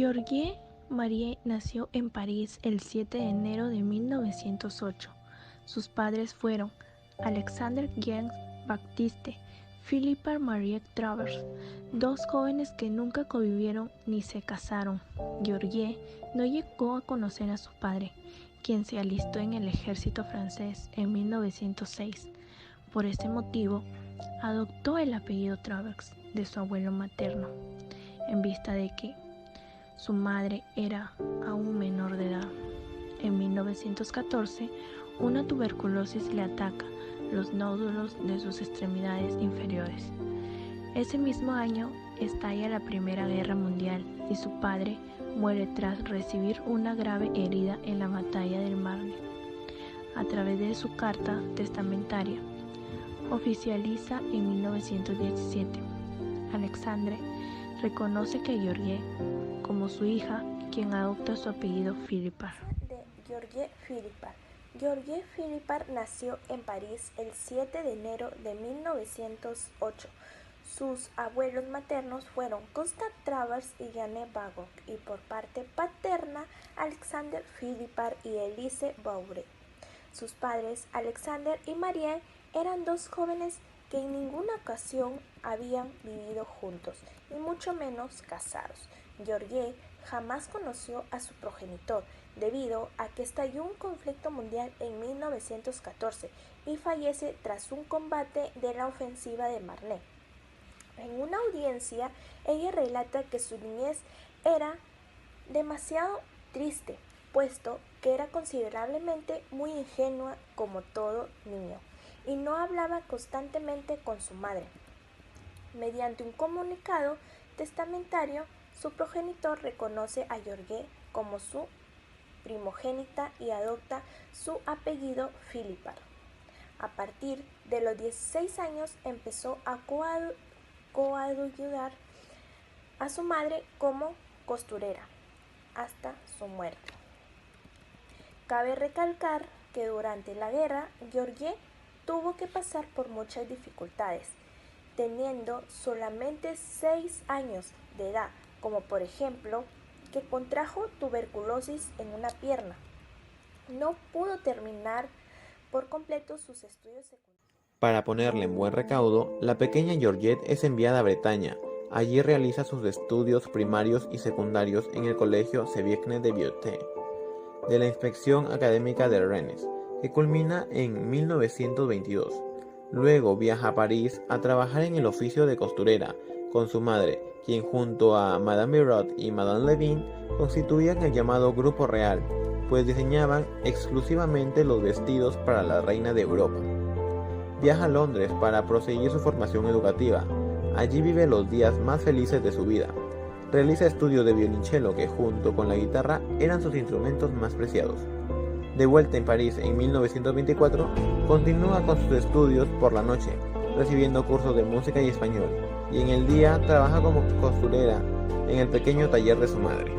Georges Marie nació en París el 7 de enero de 1908. Sus padres fueron Alexandre Jean Baptiste, Philippa Marie Travers, dos jóvenes que nunca convivieron ni se casaron. Georges no llegó a conocer a su padre, quien se alistó en el ejército francés en 1906. Por ese motivo, adoptó el apellido Travers de su abuelo materno, en vista de que su madre era aún menor de edad. En 1914, una tuberculosis le ataca los nódulos de sus extremidades inferiores. Ese mismo año estalla la Primera Guerra Mundial y su padre muere tras recibir una grave herida en la batalla del Marne. A través de su carta testamentaria, oficializa en 1917. Alexandre reconoce que Georges como su hija, quien adopta su apellido Philippard. De Georges Philippard. Georges Philippard nació en París el 7 de enero de 1908. Sus abuelos maternos fueron Gustave Travers y Jeanne Bagot, y por parte paterna Alexander Philippard y Elise Bouret. Sus padres, Alexander y Marie, eran dos jóvenes que en ninguna ocasión habían vivido juntos, y mucho menos casados. Georges jamás conoció a su progenitor, debido a que estalló un conflicto mundial en 1914 y fallece tras un combate de la ofensiva de Marne. En una audiencia, ella relata que su niñez era demasiado triste, puesto que era considerablemente muy ingenua como todo niño, y no hablaba constantemente con su madre. Mediante un comunicado testamentario, su progenitor reconoce a Georges como su primogénita y adopta su apellido Philippard. A partir de los 16 años empezó a coayudar a su madre como costurera hasta su muerte. Cabe recalcar que durante la guerra, Georges tuvo que pasar por muchas dificultades, teniendo solamente 6 años de edad, como por ejemplo que contrajo tuberculosis en una pierna. No pudo terminar por completo sus estudios secundarios. Para ponerle en buen recaudo, la pequeña Georgette es enviada a Bretaña. Allí realiza sus estudios primarios y secundarios en el colegio Sévigné de Beauté, de la Inspección Académica de Rennes, que culmina en 1922. Luego viaja a París a trabajar en el oficio de costurera con su madre, quien junto a Madame Birot y Madame Levin constituían el llamado Grupo Real, pues diseñaban exclusivamente los vestidos para la reina de Europa. Viaja a Londres para proseguir su formación educativa. Allí vive los días más felices de su vida. Realiza estudios de violonchelo que junto con la guitarra eran sus instrumentos más preciados. De vuelta en París en 1924, continúa con sus estudios por la noche, recibiendo cursos de música y español, y en el día trabaja como costurera en el pequeño taller de su madre.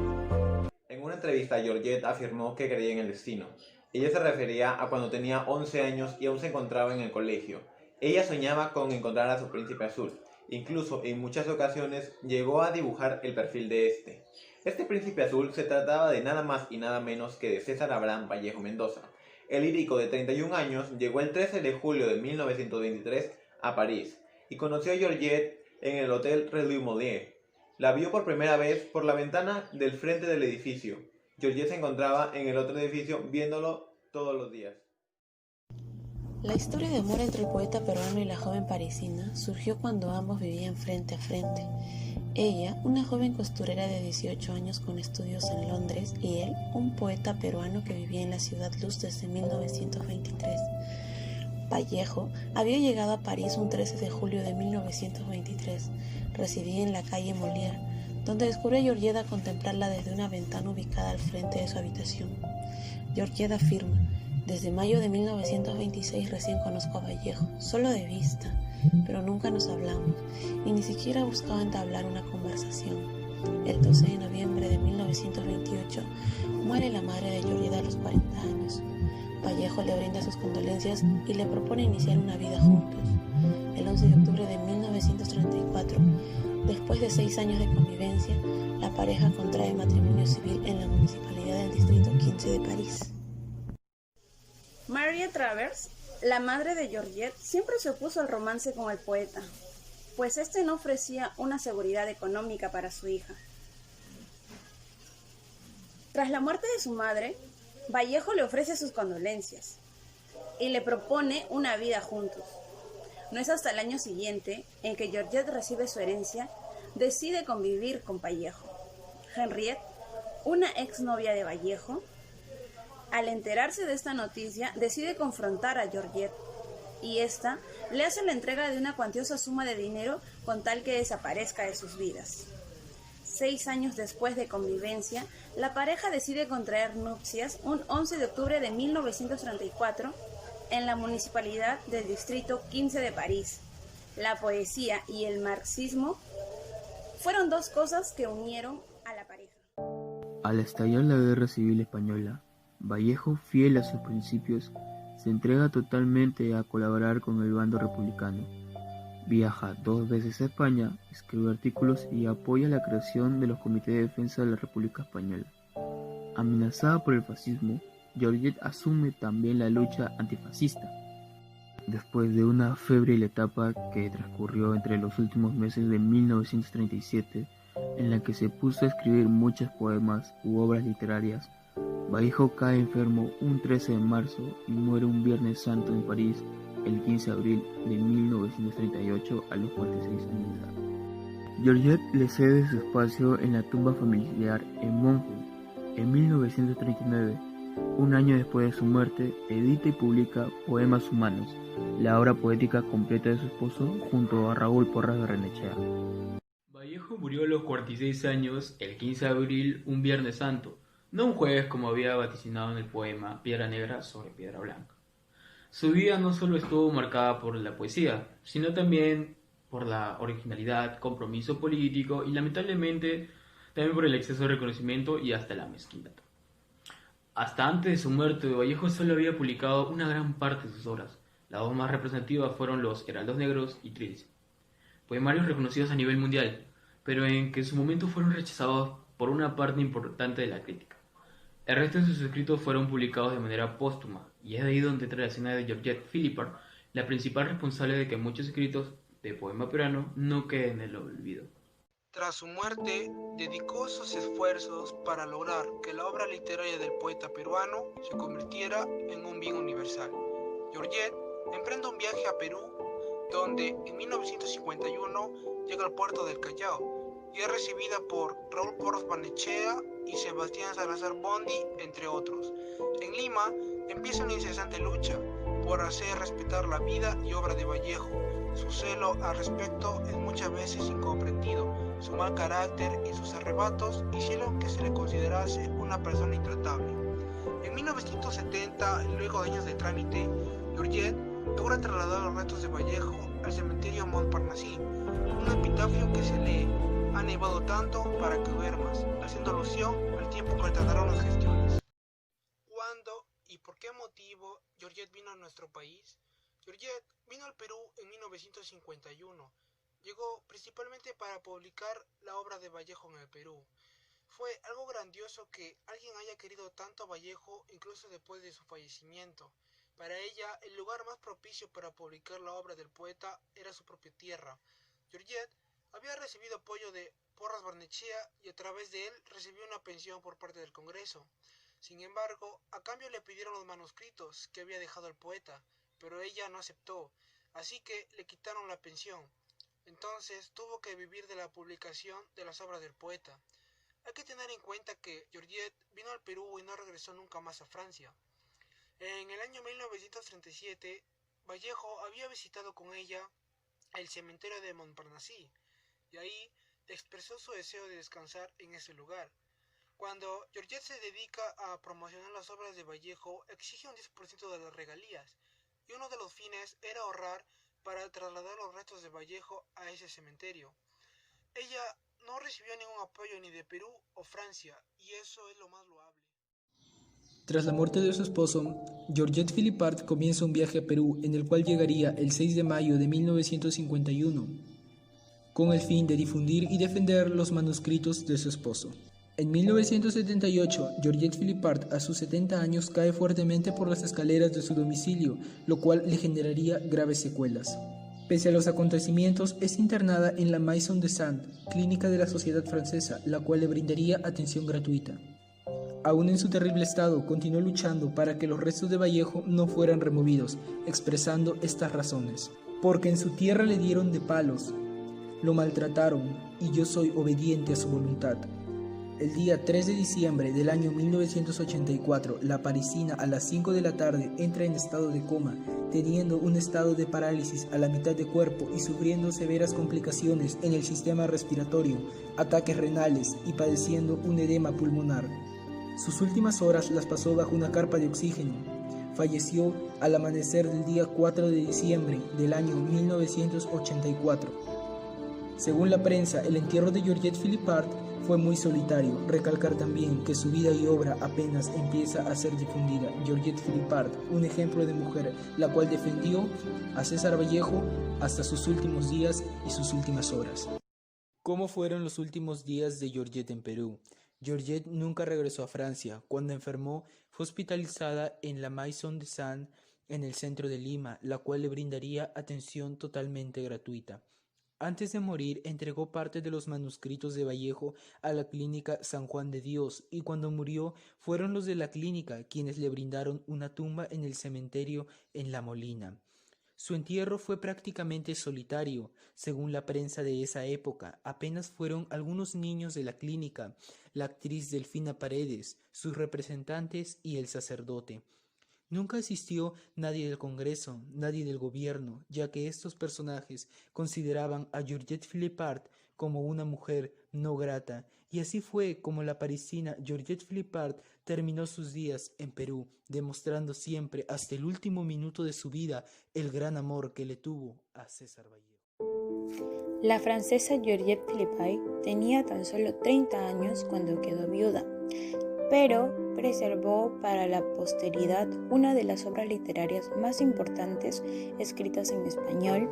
En una entrevista, Georgette afirmó que creía en el destino. Ella se refería a cuando tenía 11 años y aún se encontraba en el colegio. Ella soñaba con encontrar a su príncipe azul. Incluso en muchas ocasiones llegó a dibujar el perfil de este. Este príncipe azul se trataba de nada más y nada menos que de César Abraham Vallejo Mendoza. El lírico de 31 años llegó el 13 de julio de 1923 a París y conoció a Georgette en el Hotel Rue Mollet. La vio por primera vez por la ventana del frente del edificio. Georgette se encontraba en el otro edificio viéndolo todos los días. La historia de amor entre el poeta peruano y la joven parisina surgió cuando ambos vivían frente a frente. Ella, una joven costurera de 18 años con estudios en Londres, y él, un poeta peruano que vivía en la Ciudad Luz desde 1923. Vallejo había llegado a París un 13 de julio de 1923. Residía en la calle Molière, donde descubrió a Georgette a contemplarla desde una ventana ubicada al frente de su habitación. Georgette afirma: desde mayo de 1926 recién conozco a Vallejo, solo de vista, pero nunca nos hablamos, y ni siquiera buscaba entablar una conversación. El 12 de noviembre de 1928 muere la madre de Georgette a los 40 años. Vallejo le brinda sus condolencias y le propone iniciar una vida juntos. El 11 de octubre de 1934, después de 6 años de convivencia, la la pareja contrae matrimonio civil en la municipalidad del distrito 15 de París. Marie Travers, la madre de Georgette, siempre se opuso al romance con el poeta, pues este no ofrecía una seguridad económica para su hija. Tras la muerte de su madre, Vallejo le ofrece sus condolencias y le propone una vida juntos. No es hasta el año siguiente, en que Georgette recibe su herencia, decide convivir con Vallejo. Henriette, una exnovia de Vallejo, al enterarse de esta noticia, decide confrontar a Georgette y ésta le hace la entrega de una cuantiosa suma de dinero con tal que desaparezca de sus vidas. 6 años después de convivencia, la pareja decide contraer nupcias un 11 de octubre de 1934 en la municipalidad del distrito 15 de París. La poesía y el marxismo fueron dos cosas que unieron a la pareja. Al estallar la Guerra Civil Española, Vallejo, fiel a sus principios, se entrega totalmente a colaborar con el bando republicano. Viaja 2 veces a España, escribe artículos y apoya la creación de los comités de defensa de la República Española. Amenazada por el fascismo, Georgette asume también la lucha antifascista. Después de una febril etapa que transcurrió entre los últimos meses de 1937, en la que se puso a escribir muchos poemas u obras literarias, Vallejo cae enfermo un 13 de marzo y muere un Viernes Santo en París el 15 de abril de 1938 a los 46 años de edad. Georgette le cede su espacio en la tumba familiar en Monjou. En 1939, un año después de su muerte, edita y publica Poemas Humanos, la obra poética completa de su esposo, junto a Raúl Porras Barrenechea. Vallejo murió a los 46 años el 15 de abril, un Viernes Santo, no un jueves como había vaticinado en el poema Piedra Negra sobre Piedra Blanca. Su vida no solo estuvo marcada por la poesía, sino también por la originalidad, compromiso político y lamentablemente también por el exceso de reconocimiento y hasta la mezquindad. Hasta antes de su muerte, Vallejo solo había publicado una gran parte de sus obras. Las dos más representativas fueron Los Heraldos Negros y Trilce, poemarios reconocidos a nivel mundial, pero en que en su momento fueron rechazados por una parte importante de la crítica. El resto de sus escritos fueron publicados de manera póstuma, y es de ahí donde entra la escena de Georgette Philippard, la principal responsable de que muchos escritos de poema peruano no queden en el olvido. Tras su muerte, dedicó sus esfuerzos para lograr que la obra literaria del poeta peruano se convirtiera en un bien universal. Georgette emprende un viaje a Perú, donde en 1951 llega al puerto del Callao y es recibida por Raúl Porras Barrenechea y Sebastián Salazar Bondy, entre otros. En Lima empieza una incesante lucha por hacer respetar la vida y obra de Vallejo. Su celo al respecto es muchas veces incomprendido. Su mal carácter y sus arrebatos hicieron que se le considerase una persona intratable. En 1970, luego de años de trámite, Georgette logra trasladar los restos de Vallejo al cementerio Montparnasse, un epitafio que se lee: ha nevado tanto para que duermas, haciendo alusión al tiempo que tardaron las gestiones. ¿Cuándo y por qué motivo Georgette vino a nuestro país? Georgette vino al Perú en 1951. Llegó principalmente para publicar la obra de Vallejo en el Perú. Fue algo grandioso que alguien haya querido tanto a Vallejo incluso después de su fallecimiento. Para ella, el lugar más propicio para publicar la obra del poeta era su propia tierra. Georgette había recibido apoyo de Porras Barrenechea y a través de él recibió una pensión por parte del Congreso. Sin embargo, a cambio le pidieron los manuscritos que había dejado el poeta, pero ella no aceptó, así que le quitaron la pensión. Entonces tuvo que vivir de la publicación de las obras del poeta. Hay que tener en cuenta que Georgette vino al Perú y no regresó nunca más a Francia. En el año 1937, Vallejo había visitado con ella el cementerio de Montparnasse, y ahí expresó su deseo de descansar en ese lugar. Cuando Georgette se dedica a promocionar las obras de Vallejo, exige un 10% de las regalías, y uno de los fines era ahorrar para trasladar los restos de Vallejo a ese cementerio. Ella no recibió ningún apoyo ni de Perú o Francia, y eso es lo más loable. Tras la muerte de su esposo, Georgette Philippard comienza un viaje a Perú, en el cual llegaría el 6 de mayo de 1951. con el fin de difundir y defender los manuscritos de su esposo. En 1978, Georgette Philippart, a sus 70 años, cae fuertemente por las escaleras de su domicilio, lo cual le generaría graves secuelas. Pese a los acontecimientos, es internada en la Maison des Sants, clínica de la Sociedad Francesa, la cual le brindaría atención gratuita. Aún en su terrible estado, continuó luchando para que los restos de Vallejo no fueran removidos, expresando estas razones. Porque en su tierra le dieron de palos, lo maltrataron, y yo soy obediente a su voluntad. El día 3 de diciembre del año 1984, la parisina a las 5 de la tarde entra en estado de coma, teniendo un estado de parálisis a la mitad de cuerpo y sufriendo severas complicaciones en el sistema respiratorio, ataques renales y padeciendo un edema pulmonar. Sus últimas horas las pasó bajo una carpa de oxígeno. Falleció al amanecer del día 4 de diciembre del año 1984. Según la prensa, el entierro de Georgette Philippart fue muy solitario. Recalcar también que su vida y obra apenas empieza a ser difundida. Georgette Philippart, un ejemplo de mujer, la cual defendió a César Vallejo hasta sus últimos días y sus últimas horas. ¿Cómo fueron los últimos días de Georgette en Perú? Georgette nunca regresó a Francia. Cuando enfermó, fue hospitalizada en la Maison des Sants en el centro de Lima, la cual le brindaría atención totalmente gratuita. Antes de morir, entregó parte de los manuscritos de Vallejo a la clínica San Juan de Dios, y cuando murió fueron los de la clínica quienes le brindaron una tumba en el cementerio en La Molina. Su entierro fue prácticamente solitario, según la prensa de esa época. Apenas fueron algunos niños de la clínica, la actriz Delfina Paredes, sus representantes y el sacerdote. Nunca asistió nadie del Congreso, nadie del gobierno, ya que estos personajes consideraban a Georgette Philippart como una mujer no grata, y así fue como la parisina Georgette Philippart terminó sus días en Perú, demostrando siempre hasta el último minuto de su vida el gran amor que le tuvo a César Vallejo. La francesa Georgette Philippart tenía tan solo 30 años cuando quedó viuda, pero preservó para la posteridad una de las obras literarias más importantes escritas en español,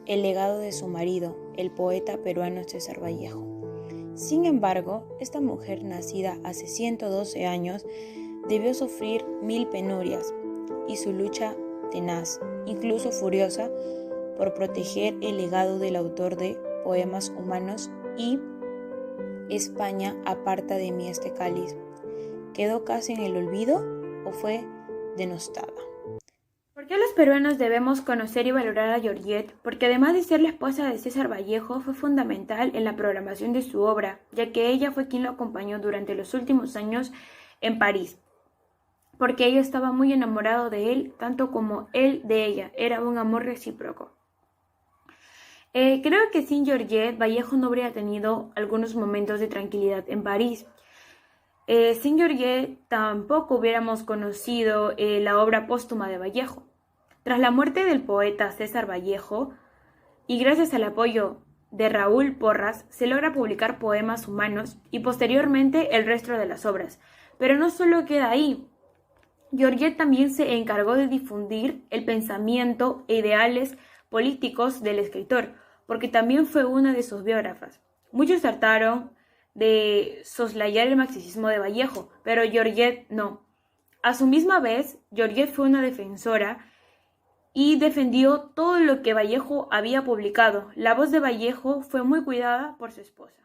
el legado de su marido, el poeta peruano César Vallejo. Sin embargo, esta mujer, nacida hace 112 años, debió sufrir 1000 penurias, y su lucha tenaz, incluso furiosa, por proteger el legado del autor de Poemas Humanos y España aparta de mí este cáliz, ¿quedó casi en el olvido o fue denostada? ¿Por qué los peruanos debemos conocer y valorar a Georgette? Porque además de ser la esposa de César Vallejo, fue fundamental en la programación de su obra, ya que ella fue quien lo acompañó durante los últimos años en París. Porque ella estaba muy enamorado de él, tanto como él de ella. Era un amor recíproco. Creo que sin Georgette, Vallejo no habría tenido algunos momentos de tranquilidad en París. Sin Georgette tampoco hubiéramos conocido la obra póstuma de Vallejo. Tras la muerte del poeta César Vallejo, y gracias al apoyo de Raúl Porras, se logra publicar Poemas Humanos y posteriormente el resto de las obras. Pero no solo queda ahí. Georgette también se encargó de difundir el pensamiento e ideales políticos del escritor, porque también fue una de sus biógrafas. Muchos trataron de soslayar el marxismo de Vallejo, pero Georgette no. A su misma vez, Georgette fue una defensora y defendió todo lo que Vallejo había publicado. La voz de Vallejo fue muy cuidada por su esposa.